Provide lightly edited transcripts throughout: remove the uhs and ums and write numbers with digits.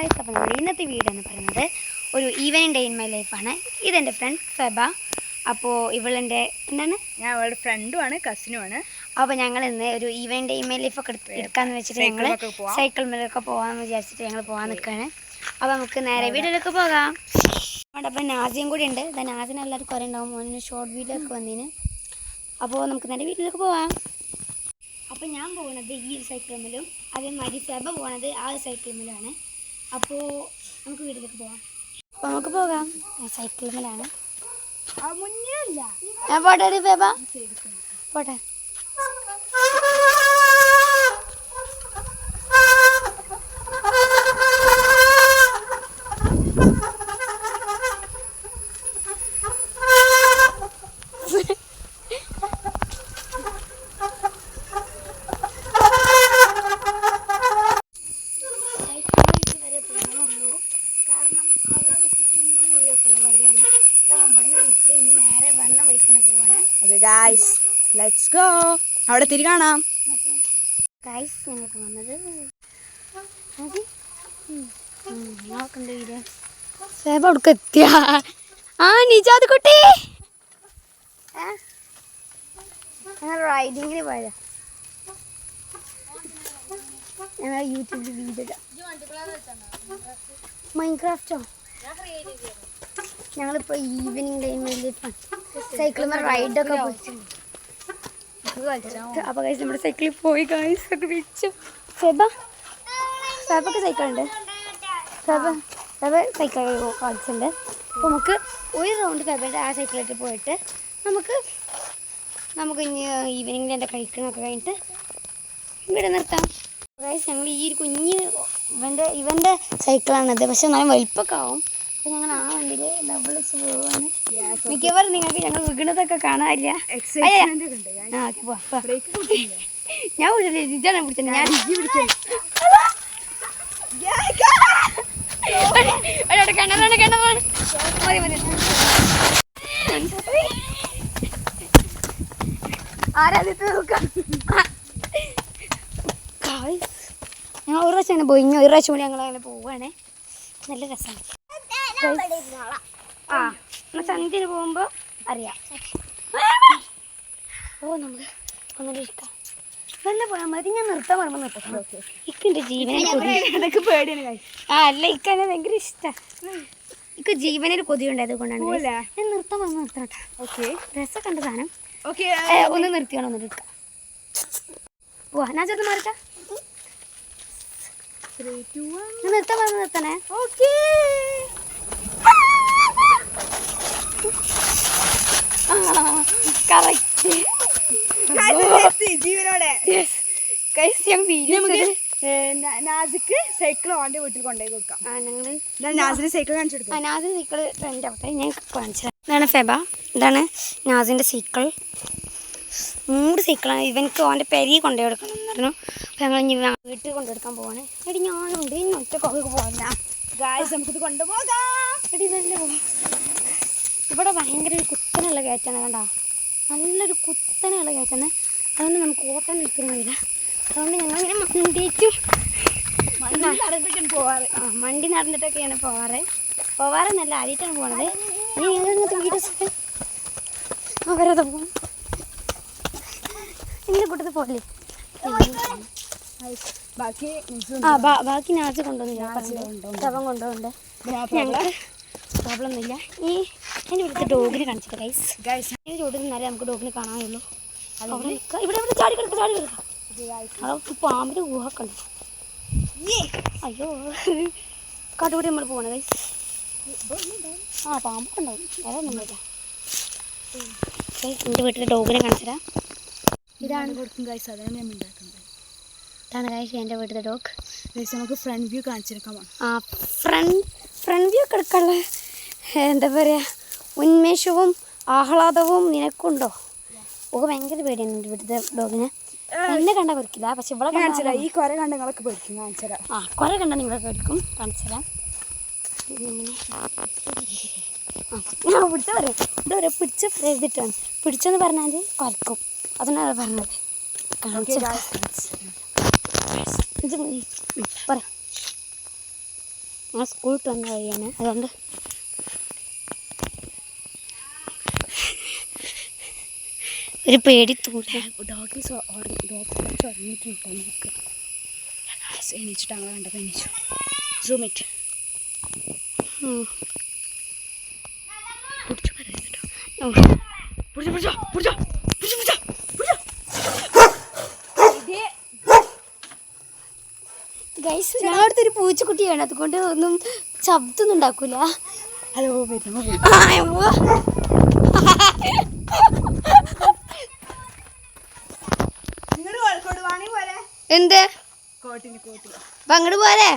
Guys, അപ്പോൾ നമ്മുടെ ഇന്നത്തെ വീഡിയോ എന്ന് പറയുന്നത് ഒരു ഈവനിങ് ഡേ ഇൻ മൈ ലൈഫാണ്. ഇതെൻ്റെ ഫ്രണ്ട് ഫെബ. അപ്പോൾ ഇവളെൻ്റെ എന്താണ്, ഞാൻ അവളുടെ ഫ്രണ്ടുമാണ്, കസിനുമാണ്. അപ്പോൾ ഞങ്ങൾ ഇന്ന് ഒരു ഈവനിങ് ഡേ ഇൻ മൈ ലൈഫൊക്കെ എടുക്കാമെന്ന് വെച്ചിട്ട് ഞങ്ങൾ സൈക്കിൾ മേലൊക്കെ പോകാമെന്ന് വിചാരിച്ചിട്ട് ഞങ്ങൾ പോകാൻ നിൽക്കുകയാണ്. അപ്പോൾ നമുക്ക് നേരെ വീഡിയോയിലൊക്കെ പോകാം. അപ്പോൾ നാസിയും കൂടി ഉണ്ട്. നാസിന് എല്ലാവരും കുറേ ഉണ്ടാവും, മോനിന് ഷോർട്ട് വീഡിയോ ഒക്കെ വന്നതിന്. അപ്പോൾ നമുക്ക് നേരെ വീഡിയോയിലൊക്കെ പോകാം. അപ്പോൾ ഞാൻ പോകുന്നത് ഈ ഒരു സൈക്കിളിലും അതേമാതിരി ഫെബ പോകുന്നത് ആ ഒരു സൈക്കിളിലാണ്. അപ്പോൾ നമുക്ക് വീട്ടിലേക്ക് പോകാം. അപ്പോൾ നമുക്ക് പോകാം. സൈക്കിളിലാണ് ഞാൻ പോട്ടെ ഫെബ, പോട്ടെ. അവിടെ തിരി കാണാം. ഗൈസ്, ഞങ്ങൾക്ക് വന്നത് അവിടേക്ക് എത്തിയ നിജാദ് കുട്ടി ഞങ്ങൾ റൈഡിങ്ങിന് പോയതാ. ഞങ്ങൾ യൂട്യൂബിൽ വീഡിയോ മൈൻക്രാഫ്റ്റോ. ഞങ്ങളിപ്പോൾ ഈവനിങ് ടൈമിൽ സൈക്കിളിൽ റൈഡൊക്കെ പോയിട്ടുണ്ട്. അപ്പോൾ ഗൈസ് നമ്മുടെ സൈക്കിളിൽ പോയി ഗൈസ് ഒക്കെ വെച്ചു. ഫെബക്ക് സൈക്കിളുണ്ട്, ഫെബ സൈക്കിൾ കളിച്ചിട്ടുണ്ട്. അപ്പോൾ നമുക്ക് ഒരു റൗണ്ട് ഫെബയുടെ ആ സൈക്കിളിട്ട് പോയിട്ട് നമുക്ക് ഇനി ഈവനിങ്ങിൽ എൻ്റെ കഴിക്കണമൊക്കെ കഴിഞ്ഞിട്ട് ഇവിടെ നിർത്താം. ഗൈസ്, ഞങ്ങൾ ഈ ഒരു കുഞ്ഞ് ഇവൻ്റെ സൈക്കിളാണത്, പക്ഷെ നല്ല വലിപ്പമൊക്കെ ആവും. അപ്പോൾ ഞങ്ങൾ ആ വണ്ടിയിൽ ഡബിൾ വെച്ച് പോവാണ്. മിക്കവാറും നിങ്ങൾക്ക് ഞങ്ങൾ വീണതൊക്കെ കാണാനില്ല. ഞാൻ വിളിച്ചില്ല, പിടിച്ചത് ഞാൻ കിണറാണ് കിണറാണ്. മതി മതി. ആരാദ്യത്തെ നോക്കാം. ഞങ്ങൾ ഒരു പ്രാവശ്യം അങ്ങനെ പോയി, ഇനി ഒരു പ്രാവശ്യം കൂടി ഞങ്ങൾ അങ്ങനെ പോവുകയാണേ. നല്ല രസമാണ്. ആ, സന്ധ്യന് പോകുമ്പോൾ അറിയാം. ഓ, നമുക്ക് ഒന്നുകൂടി ഇരിക്കാം. നല്ല പോയാൽ മതി. ഞാൻ നിർത്താൻ പറയുമ്പോൾ നിർത്താം. ഇക്കെൻ്റെ ജീവനെ പേടിയാണ്. അല്ല, ഇക്കെന്നെ ഭയങ്കര ഇഷ്ടമാണ്. ഇക്ക് ജീവനൊരു കൊതിയുണ്ട്, അതുകൊണ്ടാണ് ഞാൻ നിർത്താൻ പറയുമ്പോൾ നിർത്താം കേട്ടോ. ഓക്കെ, രസം കണ്ട സാധനം. ഓക്കെ, ഒന്ന് നിർത്തിയാണോ ഒന്നിട്ട് എടുക്കാം. പോവാ, ഞാൻ ചെറുത് മാറിക്കാം. നിർത്താൻ പറയുമ്പോൾ നിർത്തണേ. ഓക്കെ, ജീവനോടെ നാസിക്ക് സൈക്കിൾ ഓൻ്റെ വീട്ടിൽ കൊണ്ടുപോയി കൊടുക്കാം. നാസിന് സൈക്കിൾ കാണിച്ചു കൊടുക്കാം. നാസിന് സൈക്കിൾ ട്രെൻഡ് ആവട്ടെ, ഞാൻ കാണിച്ചത്. ഇതാണ് ഫെബ, ഇതാണ് നാസിൻ്റെ സൈക്കിൾ. 3 സൈക്കിളാണ്. ഇവനക്ക് ഓൻ്റെ പെരി കൊണ്ടുപോയി കൊടുക്കണം എന്ന് പറഞ്ഞു. അപ്പോൾ ഞങ്ങൾ ഇനി വീട്ടിൽ കൊണ്ടുകൊടുക്കാൻ പോവാണ്. എടി ഞാനുണ്ട്, ഇനി ഒറ്റക്കൊക്കെ പോകില്ല. നമുക്കിത് കൊണ്ടുപോകാം. എടി ഇതല്ലേ പോകാം. ഇവിടെ ഭയങ്കര ഒരു കുത്തനുള്ള കയറ്റാണ്, കണ്ടോ? നല്ലൊരു കുത്തനെയുള്ള കയറ്റാണ്. അതുകൊണ്ട് നമുക്ക് ഓട്ടം നിൽക്കുന്നില്ല. അതുകൊണ്ട് ഞങ്ങളിങ്ങനെ മണ്ടി നടന്നിട്ടൊക്കെയാണ് പോവാറെന്നല്ല, ആദ്യമായിട്ടാണ് പോണത്. ഇനി ഇങ്ങനത്തെ വീഡിയോസൊക്കെ അവരത് പോകും. ഇങ്ങനെ കൂട്ടത്തിൽ പോകല്ലേ. ബാക്കി നാച്ച് കൊണ്ടുവന്നില്ല, ശവം കൊണ്ടുപോകണ്ടേ. ഞങ്ങൾക്ക് പ്രോബ്ലം ഒന്നുമില്ല. ഈ എൻ്റെ ഇവിടുത്തെ ഡോഗിനെ കാണിച്ചിട്ട് ഗൈസ് എൻ്റെ ചോട്ടിൽ നിന്നാലേ നമുക്ക് ഡോഗിനെ കാണാനുള്ളൂ. ഇവിടെ ചാടി കിടക്കാം. അവിടെ പാമ്പിൻ്റെ ഗുഹൊക്കെ ഉണ്ട്. അയ്യോ, കാട്ടുകൂടി നമ്മൾ പോകണം ഗൈസ്. പാമ്പൊക്കെ ഉണ്ടാവും, അതൊന്നുമില്ല. എൻ്റെ വീട്ടിലെ ഡോഗിനെ കാണിച്ചുതരാം. ഇതാണ് ഗൈസ്, അതാണ് ഞാൻ ഉണ്ടാക്കുന്നത്. ഇതാണ് ഗൈസ് എൻ്റെ വീട്ടിലെ ഡോഗ്. ഗൈസ്, നമുക്ക് ഫ്രണ്ട് വ്യൂ കാണിച്ചെടുക്കാം. ഫ്രണ്ട് വ്യൂ ഒക്കെ എടുക്കാനുള്ള എന്താ പറയുക, ഉന്മേഷവും ആഹ്ലാദവും നിനക്കുണ്ടോ? ഭയങ്കര പേടിയാണ് എൻ്റെ വീട്ടിലെ ഡോഗിനെ. എന്നെ കണ്ടാൽ പേടിക്കില്ല, പക്ഷെ ഇവിടെ കാണിച്ചതാ. ഈ കുറെ കണ്ട നിങ്ങളൊക്കെ പേടിക്കും. കാണിച്ചതാ. കുറെ കണ്ടാൽ നിങ്ങളൊക്കെ പേടിക്കും. കാണിച്ചുതരാം. ഞാൻ പിടിച്ച പറയാം, ഇവിടെ പിടിച്ച് എഴുതിട്ടാണ്. പിടിച്ചെന്ന് പറഞ്ഞാൽ കുറക്കും. അതുകൊണ്ടാണ് പറഞ്ഞത്. കാണിച്ചു പറ. ഞാൻ സ്കൂളിൽ വന്ന വഴിയാണ്, അതുകൊണ്ട് ഒരു പേടി തൂല. ഡോഗ് എണീച്ചിട്ട് അങ്ങനെ കണ്ടപ്പോൾ എണീച്ചു. സൂമിറ്റ് പിടിച്ചു പറയാം കേട്ടോ. ഗൈസ് ഞങ്ങളടുത്ത് ഒരു പൂച്ചക്കുട്ടിയാണ്, അതുകൊണ്ട് ഒന്നും ശബ്ദമൊന്നും ഉണ്ടാക്കൂല. ഹലോ വരുന്നു. എന്ത് കോട്ടിന് അപ്പൊ അങ്ങോട്ട് പോരെ?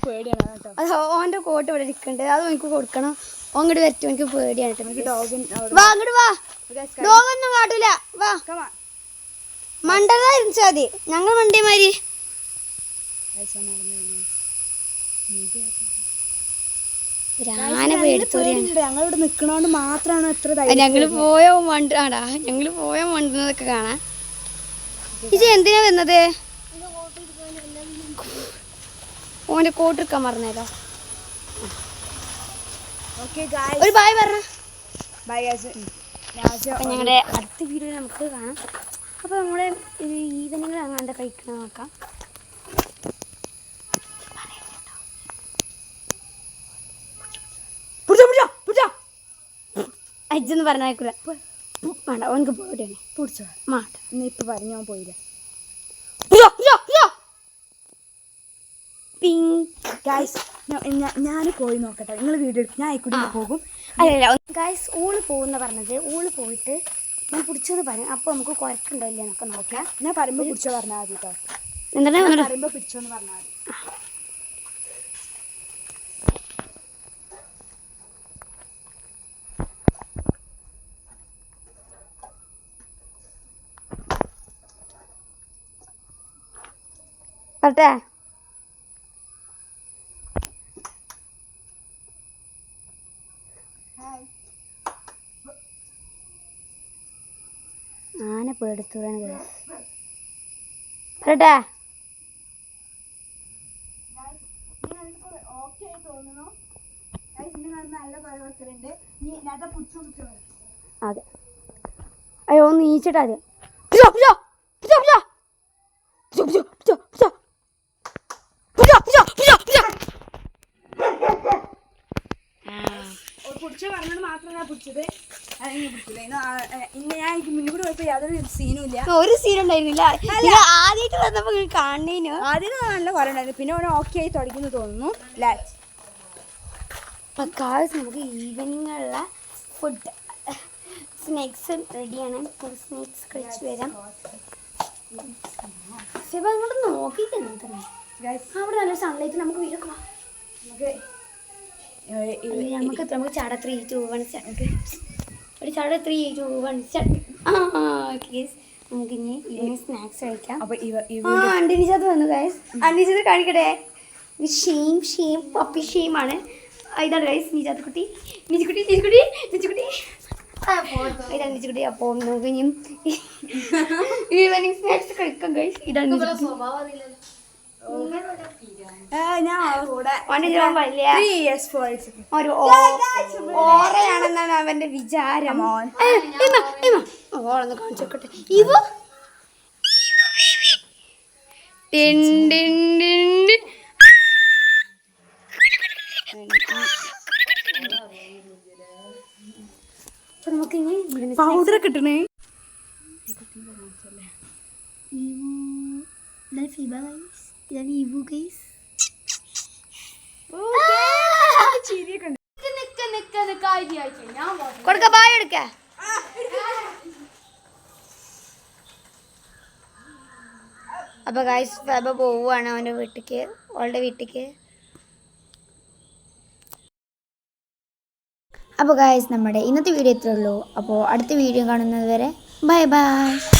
പേടിയാണ് കേട്ടോ. അത് ഓൻ്റെ കോട്ട് ഇവിടെ ഇരിക്കുന്നുണ്ട്, അത് എനിക്ക് കൊടുക്കണം. അങ്ങോട്ട് വരട്ടെ, എനിക്ക് പേടിയാണ് കേട്ടോ. വാ അങ്ങോട്ട് വാ, ഡോഗൊന്നും കാട്ടൂല. വാ മണ്ടതായിരിച്ചാ മതി, ഞങ്ങൾ മണ്ടിയമാരി. ഞങ്ങളിവിടെ നിക്കണോണ്ട് മാത്രമാണ് എത്ര ഞങ്ങള് പോയോ മണ്ടാടാ, ഞങ്ങള് പോയോ മണ്ടുന്നതൊക്കെ കാണാൻ. ഇത് എന്തിനാ വന്നത്? ഓന്റെ കോട്ട് എടുക്കാൻ പറഞ്ഞല്ലോ. ഒരു ബായ് പറഞ്ഞ ഞങ്ങളുടെ അടുത്ത വീഡിയോ നമുക്ക് കാണാം. അപ്പൊ നമ്മുടെ ഈവനിങ്ങൾ അങ്ങാണ്ട് കഴിക്കണം നോക്കാം. അജ്ജെന്ന് പറഞ്ഞേക്കൂല, വേണ്ട ഓനക്ക് പേടിയാണ്. പിടിച്ചോ മാട്ട നീ ഇപ്പൊ പറഞ്ഞു ഞാൻ പോയില്ലേ. ഞാൻ പോയി നോക്കട്ടെ, നിങ്ങൾ വീഡിയോ എടുക്കും, ഞാൻ ആയിക്കൂടി പോകും. അല്ലല്ല ഗായ്സ്, ഓള് പോകുന്ന പറഞ്ഞത്, ഓള് പോയിട്ട് ഞാൻ പിടിച്ചെന്ന് പറയും. അപ്പൊ നമുക്ക് കുഴപ്പമുണ്ടോ ഇല്ല എന്നൊക്കെ നോക്കാം. ഞാൻ പറയുമ്പോ പിടിച്ചോ പറഞ്ഞാൽ മതി കേട്ടോ. എന്താണ് പറയുമ്പോ പിടിച്ചോന്ന് പറഞ്ഞാൽ മതി. പറട്ടെ? ആന പേടുത്തൂരാണ് പറട്ടെ? അതെ, അയ്യോ ഒന്ന് ഈച്ചിട്ടാ മതി. പിടിച്ച പറഞ്ഞത് മാത്രം ഞാൻ പിടിച്ചത്, ഇന്ന് ഞാൻ മുന്നിൽ കൂടെ പോയപ്പോ യാതൊരു സീനും ഇല്ല. ഒരു സീൻ ഉണ്ടായിരുന്നില്ല. ആദ്യമായിട്ട് വന്നപ്പോ കാണേനു. ആദ്യം നല്ല കുറെ ഉണ്ടായിരുന്നു, പിന്നെ ഓനെ ഓക്കെ ആയി തുടങ്ങിയെന്ന് തോന്നുന്നു. നമുക്ക് ഈവനിങ്ങുള്ള ഫുഡ് സ്നാക്സ് റെഡിയാണ്. സ്നാക്സ് കഴിച്ച് വരാം. അങ്ങോട്ട് നോക്കിയിട്ട് അവിടെ നല്ല സൺലൈറ്റ് നമുക്ക് വീടൊക്കെ നമുക്ക് ചാട 3, 2, 1 സ്റ്റാർട്ട്. ഒരു ചാട 3, 2, 1 സ്റ്റാർട്ട്. നമുക്ക് ഇനി ഈവനിങ് സ്നാക്സ് കഴിക്കാം. അണ്ടിനിച്ചത് വന്നു ഗൈസ്, അണ്ടിനിച്ചത് കാണിക്കട്ടെ. ഷീം പപ്പി ഷീമാണ്. ഇതാണ് ഗൈസ് നിജാത്ത് കുട്ടി, നിജുക്കുട്ടി. ഇതാണ് നിജുക്കുട്ടി. അപ്പോൾ നമുക്ക് ഇനിയും ഈവനിങ് സ്നാക്സ് കഴിക്കാം ഗൈസ്. ഇതാണ് ഒരു ഓറയാണെന്നാണ് അവന്റെ വിചാരം. ഓളൊന്ന് കാണിച്ചോട്ടെ. പൗഡർ കിട്ടണേ. കൊടുക്ക ബായ് എടുക്ക. അപ്പൊ ഗൈസ് ഫെബ പോവുകയാണ് അവൻ്റെ വീട്ടിലേക്ക്, അവളുടെ വീട്ടിലേക്ക്. അപ്പോൾ ഗൈസ് നമ്മുടെ ഇന്നത്തെ വീഡിയോ ഇത്രേ ഉള്ളൂ. അപ്പോൾ അടുത്ത വീഡിയോ കാണുന്നത് വരെ ബൈ ബൈ.